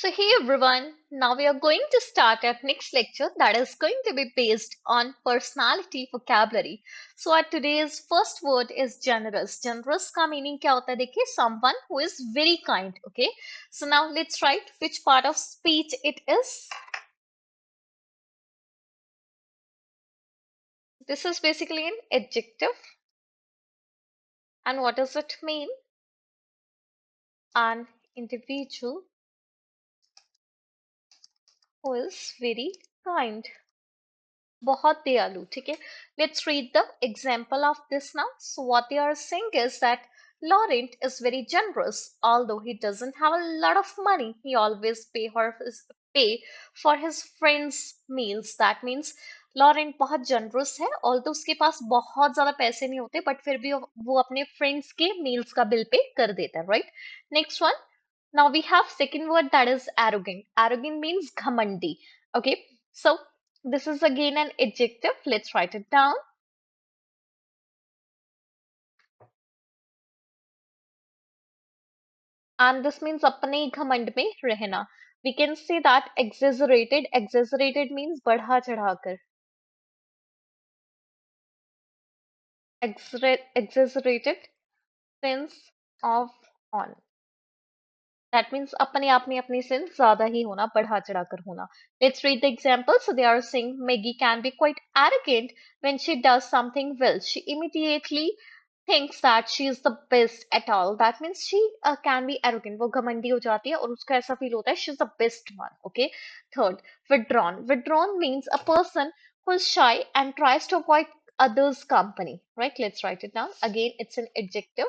So, hey everyone, now we are going to start our next lecture that is going to be based on personality vocabulary. So, our today's first word is generous. Generous का meaning क्या होता है देखिए, someone who is very kind. Okay, so now let's write which part of speech it is. This is basically an adjective. And what does it mean? An individual who is very kind. बहुत दयालु ठीक है. Let's read the example of this now. So what they are saying is that Laurent is very generous. Although he doesn't have a lot of money, he always pay for his friends meals. That means Laurent बहुत generous है. Although उसके पास बहुत ज़्यादा पैसे नहीं होते, but फिर भी वो अपने friends के meals का bill पे कर देता है, right? Next one. Now we have second word that is arrogant. Arrogant means घमंडी. Okay, so this is again an adjective. Let's write it down. And this means अपने ही घमंड में रहना. We can say that exaggerated. Exaggerated means बढ़ा चढ़ाकर. Exaggerated sense of on. That means अपने आप में अपनी sense ज़्यादा ही होना, बढ़ा चढ़ाकर होना. Let's read the example. So they are saying Maggie can be quite arrogant when she does something well. She immediately thinks that she is the best at all. That means she can be arrogant. वो घमंडी हो जाती है और उसको ऐसा feel होता है she's the best one. Okay. Third, withdrawn. Withdrawn means a person who is shy and tries to avoid others' company. Right? Let's write it down. Again, it's an adjective.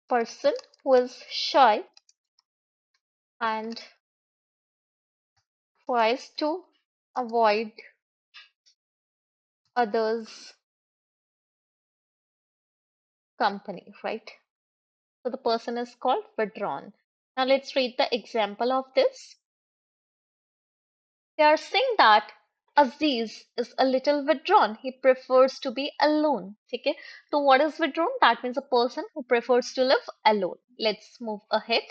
Person who is shy and tries to avoid others' company, right? So the person is called withdrawn. Now let's read the example of this. They are saying that Aziz is a little withdrawn. He prefers to be alone. Okay. So what is withdrawn? That means a person who prefers to live alone. Let's move ahead.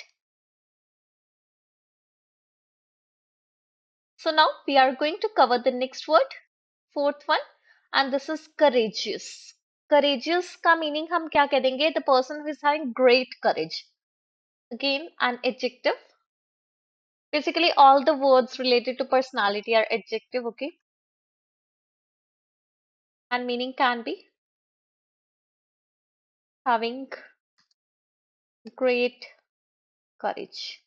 So now we are going to cover the next word, fourth one, and this is courageous. Courageous का meaning हम क्या कह देंगे? The person who is having great courage. Again, an adjective. Basically, all the words related to personality are adjective, okay? And meaning can be having great courage.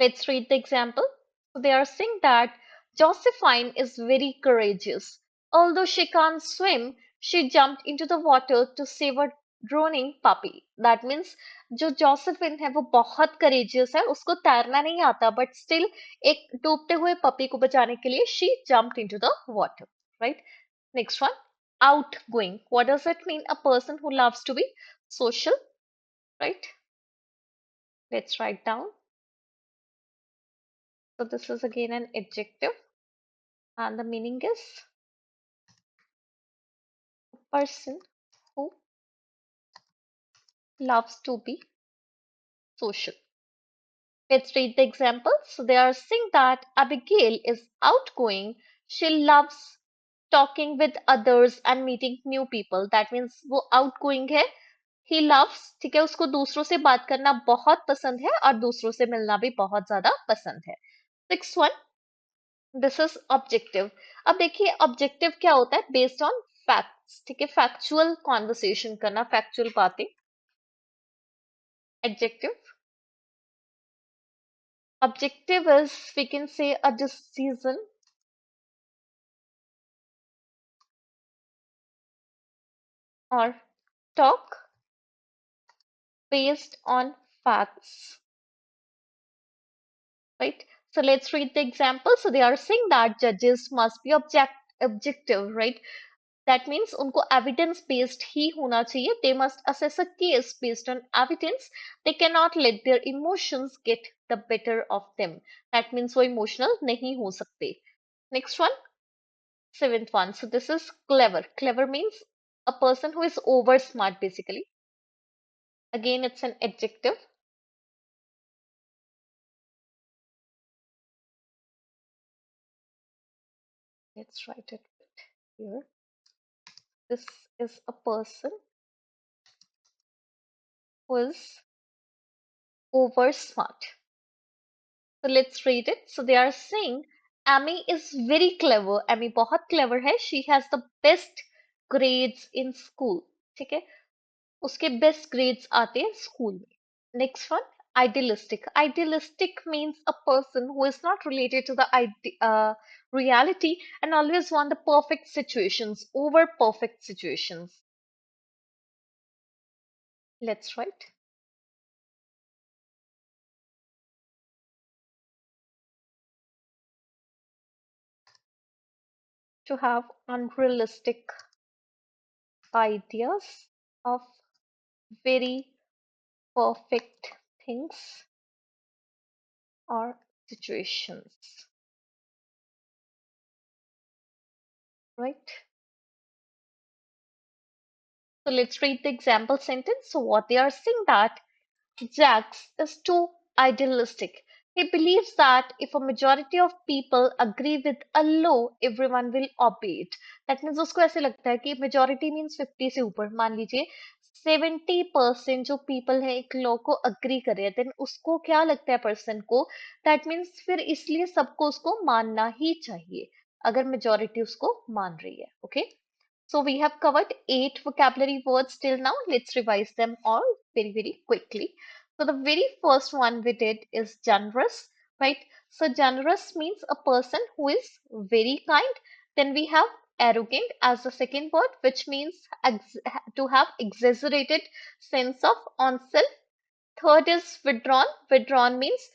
Let's read the example. So they are saying that Josephine is very courageous. Although she can't swim, she jumped into the water to save a drowning puppy. That means जो Josephine है वो बहुत courageous है, उसको तैरना नहीं आता, but still एक डूबते हुए पपी को बचाने के लिए she jumped into the water, right? Next one, outgoing. What does it mean? A person who loves to be social, right? Let's write down. So this is again an adjective, and the meaning is a person who loves to be social. Let's read the example. So they are saying that Abigail is outgoing. She loves talking with others and meeting new people. That means वो outgoing है. He loves, ठीक है, उसको दूसरों से बात करना बहुत पसंद है और दूसरों से मिलना भी बहुत ज्यादा पसंद है. Sixth one, this is objective. अब देखिए ऑब्जेक्टिव क्या होता है? बेस्ड ऑन फैक्ट्स, ठीक है, फैक्चुअल कॉन्वर्सेशन करना, फैक्चुअल बातें. Adjective. Objective is we can say a decision और talk based on facts, right? So let's read the example. So they are saying that judges must be objective, right? That means उनको evidence based ही होना चाहिए. They must assess a case based on evidence. They cannot let their emotions get the better of them. That means वो emotional नहीं हो सकते. Next one, seventh one. So this is clever. Clever means A person who is over smart, basically. Again, it's an adjective. Let's write it here. This is a person who is over smart. So let's read it. So they are saying Amy is very clever. Amy बहुत clever है. She has the best grades in school. ठीक है? उसके best grades आते हैं school में. Next one, idealistic. Idealistic means a person who is not related to the reality and always want the perfect situations over perfect situations. Let's write. To have unrealistic ideas of very perfect things or situations, right? So let's read the example sentence. So what they are saying that Jax is too idealistic. He believes that if a majority of people agree with a law, everyone will obey it. That means उसको ऐसे लगता है कि majority means 50 से ऊपर मान लीजिए 70% जो people हैं एक law को agree कर रहे हैं then उसको क्या लगता है person को that means फिर इसलिए सबको उसको मानना ही चाहिए अगर majority उसको मान रही है. Okay. So we have covered 8 vocabulary words till now. Let's revise them all very, very quickly. So the very first one we did is generous, right? So generous means a person who is very kind. Then we have arrogant as the second word, which means to have exaggerated sense of oneself. Third is withdrawn. Withdrawn means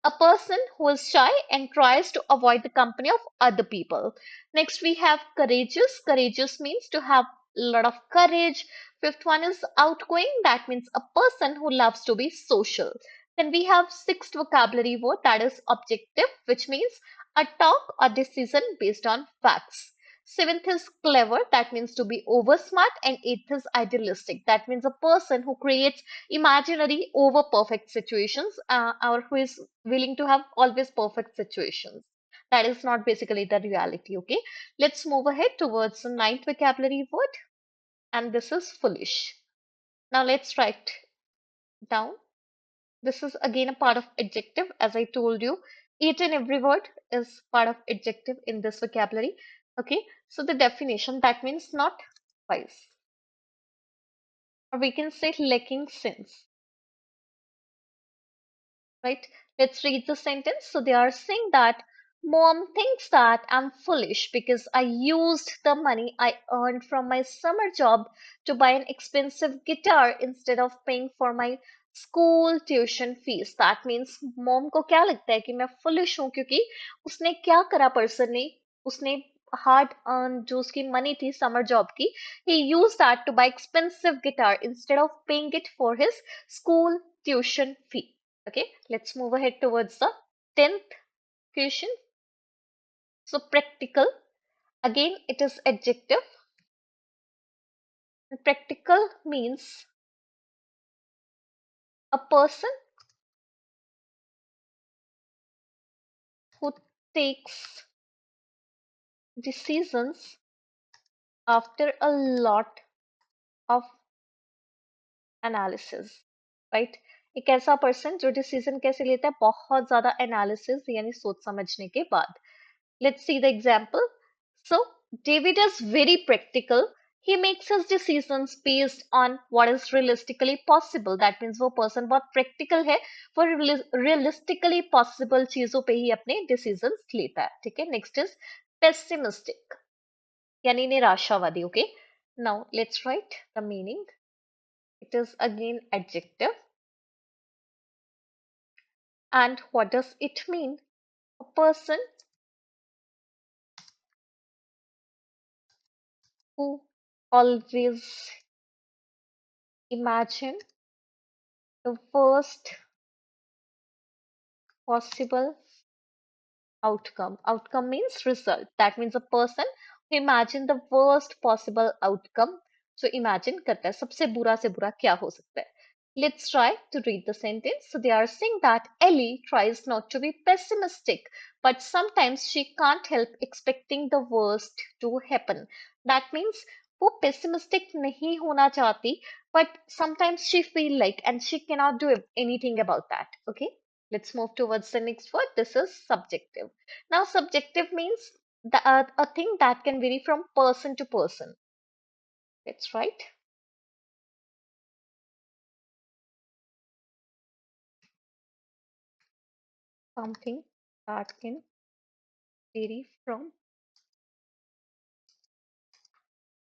a person who is shy and tries to avoid the company of other people. Next, we have courageous. Courageous means to have a lot of courage. Fifth one is outgoing. That means a person who loves to be social. Then we have sixth vocabulary word that is objective, which means a talk or decision based on facts. Seventh is clever, that means to be over smart, and eighth is idealistic, that means a person who creates imaginary over perfect situations or who is willing to have always perfect situations. That is not basically the reality. Okay, let's move ahead towards the ninth vocabulary word, and this is foolish. Now let's write down. This is again a part of adjective. As I told you, each and every word is part of adjective in this vocabulary. Okay, so the definition that means not wise, or we can say lacking sense, right? Let's read the sentence. So they are saying that mom thinks that I'm foolish because I used the money I earned from my summer job to buy an expensive guitar instead of paying for my school tuition fees. That means mom को क्या लगता है कि मैं foolish हूँ क्योंकि उसने क्या करा पर्सन ने उसने हार्ड अर्न जो उसकी मनी थी समर जॉब की he used that to buy expensive guitar instead of paying it for his school tuition fee. Okay, let's move ahead towards the 10th question. So practical, again it is adjective. Practical means a person who takes decisions after a lot of analysis, right? एक ऐसा person जो decision कैसे लेता है बहुत ज्यादा analysis यानी सोच समझने के बाद. Let's see the example. So, David is very practical. He makes his decisions based on what is realistically possible. That means वो person बहुत practical है, वो realistically possible चीजों पे ही अपने decisions लेता है. ठीक है? Next is pessimistic, यानी निराशावादी. Okay? Now let's write the meaning. It is again adjective. And what does it mean? A person who always imagine the worst possible outcome. Outcome means result. That means a person who imagine the worst possible outcome जो imagine करता है सबसे बुरा से बुरा क्या हो सकता है. Let's try to read the sentence. So they are saying that Ellie tries not to be pessimistic, but sometimes she can't help expecting the worst to happen. That means वो pessimistic नहीं होना चाहती, but sometimes she feel like and she cannot do anything about that. Okay, let's move towards the next word. This is subjective. Now, subjective means a thing that can vary from person to person. That's right. Something that can vary from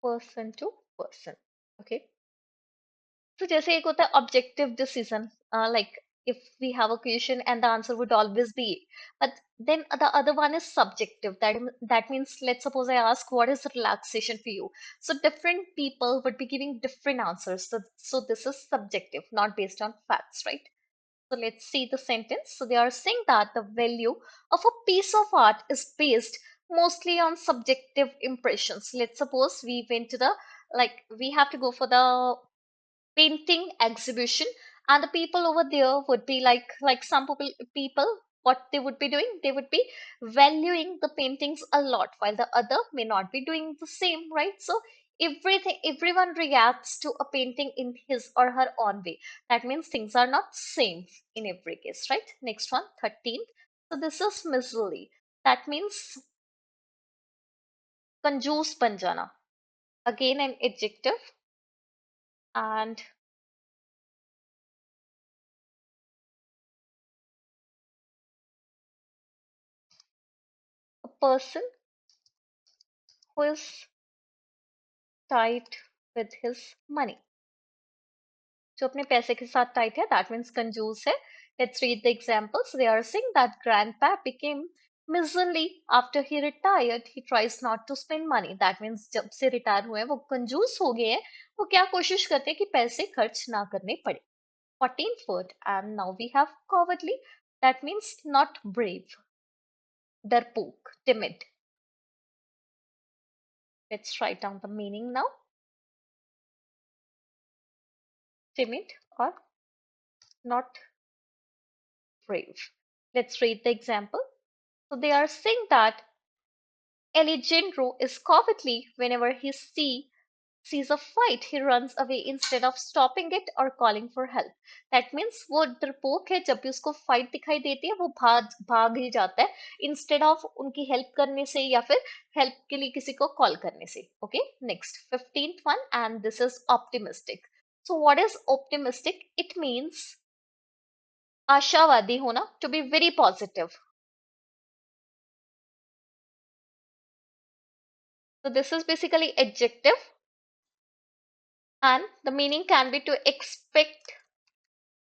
person to person. Okay. So जैसे एक होता है objective decision, like if we have a question and the answer would always be A. But then the other one is subjective. That means let's suppose I ask what is relaxation for you. So different people would be giving different answers. So this is subjective, not based on facts, right? So let's see the sentence. So they are saying that the value of a piece of art is based mostly on subjective impressions. Let's suppose we went to the, like we have to go for the painting exhibition, and the people over there would be like some people, what they would be doing, they would be valuing the paintings a lot, while the other may not be doing the same, right? So everyone reacts to a painting in his or her own way. That means things are not same in every case, right? Next one, 13th. So this is miserly. That means कंजूस बन जाना. Again an adjective. And a person who is tight with his money. जो अपने पैसे के साथ tight है, that means कंजूस है. Let's read the examples. They are saying that grandpa became miserly after he retired. He tries not to spend money. That means जब से रिटायर हुए हैं वो कंजूस हो गए हैं. वो क्या कोशिश करते हैं कि पैसे खर्च ना करने पड़े. 14th word, and now we have cowardly. That means not brave, डरपोक, timid. Let's write down the meaning now. Timid or not brave. Let's read the example. So they are saying that Alejandro is cowardly whenever sees a fight. He runs away instead of stopping it or calling for help. That means वो डरपोक है. जब भी उसको fight दिखाई देती है वो भाग भाग ही जाता है, इंस्टेड ऑफ उनकी हेल्प करने से या फिर हेल्प के लिए किसी को कॉल करने से. Okay, next 15th one, and this is optimistic. So what is optimistic? It means आशावादी होना, to be very positive. So this is basically adjective, and the meaning can be to expect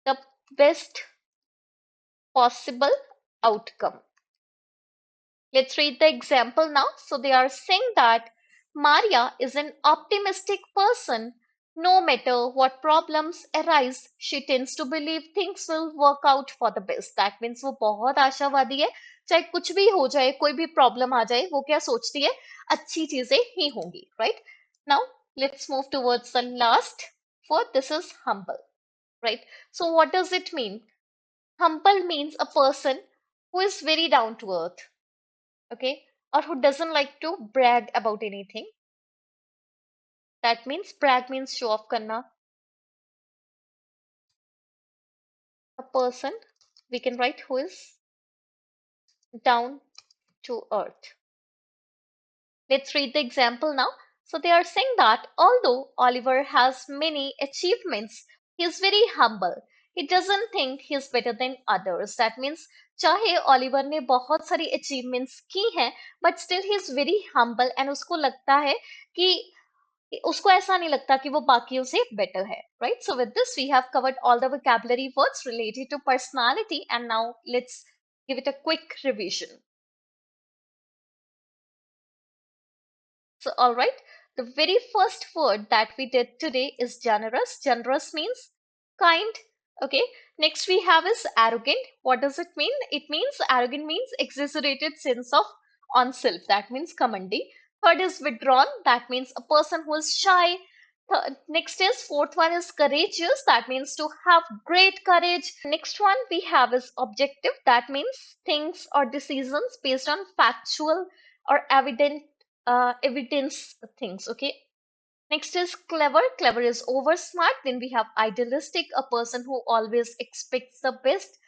the best possible outcome. Let's read the example now. So they are saying that Maria is an optimistic person. No matter what problems arise, she tends to believe things will work out for the best. That means वो बहुत आशावादी है. चाहे कुछ भी हो जाए, कोई भी प्रॉब्लम आ जाए, वो क्या सोचती है? अच्छी चीजें ही होंगी, right? Now let's move towards the last. For this is humble, right? So what does it mean? Humble means a person who is very down to earth, okay, or who doesn't like to brag about anything. That means brag means show off karna. A person, we can write, who is down to earth. Let's read the example now. So they are saying that although Oliver has many achievements, he is very humble. He doesn't think he is better than others. That means चाहे Oliver ने बहुत सारी achievements की हैं, but still he is very humble, and उसको लगता है कि उसको ऐसा नहीं लगता कि वो बाकियों से बेटर है, right? So with this we have covered all the vocabulary words related to personality, and now let's give it a quick revision. So all right, the very first word that we did today is generous. Generous means kind. Okay, next we have is arrogant. What does it mean? It means arrogant means exaggerated sense of on self. That means commanding. Third is withdrawn. That means a person who is shy, Next is fourth one is courageous. That means to have great courage. Next one we have is objective. That means things or decisions based on factual or evidence things. Okay. Next is clever. Clever is over smart. Then we have idealistic, a person who always expects the best.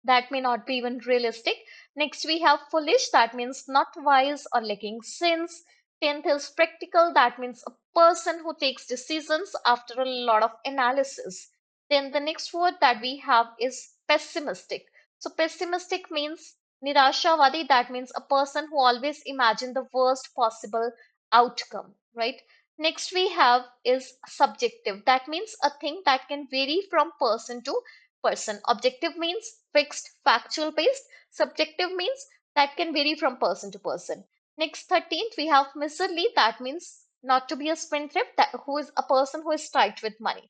That may not be even realistic. Next, we have foolish, that means not wise or lacking sense. 10th is practical, that means a person who takes decisions after a lot of analysis. Then the next word that we have is pessimistic. So, pessimistic means nirashavadi, that means a person who always imagine the worst possible outcome, right? Next, we have is subjective, that means a thing that can vary from person to person. Objective means fixed, factual based. Subjective means that can vary from person to person. Next, 13th, we have miserly. That means not to be a spendthrift, that, who is a person who is tight with money.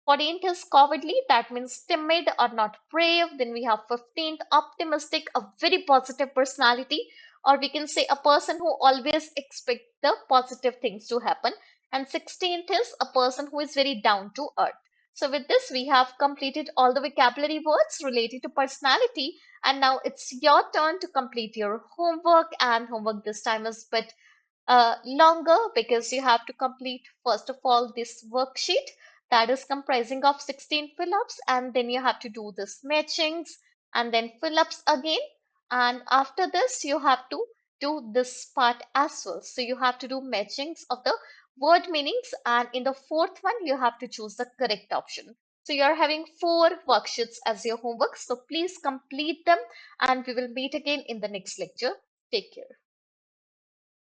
14th is cowardly, that means timid or not brave. Then we have 15th, optimistic, a very positive personality, or we can say a person who always expect the positive things to happen. And 16th is a person who is very down to earth. So with this, we have completed all the vocabulary words related to personality. And now it's your turn to complete your homework. And homework this time is a bit longer because you have to complete first of all this worksheet that is comprising of 16 fill-ups, and then you have to do this matchings and then fill-ups again, and after this you have to do this part as well. So you have to do matchings of the word meanings, and in the fourth one you have to choose the correct option. So you're having four worksheets as your homework, so please complete them and we will meet again in the next lecture. Take care.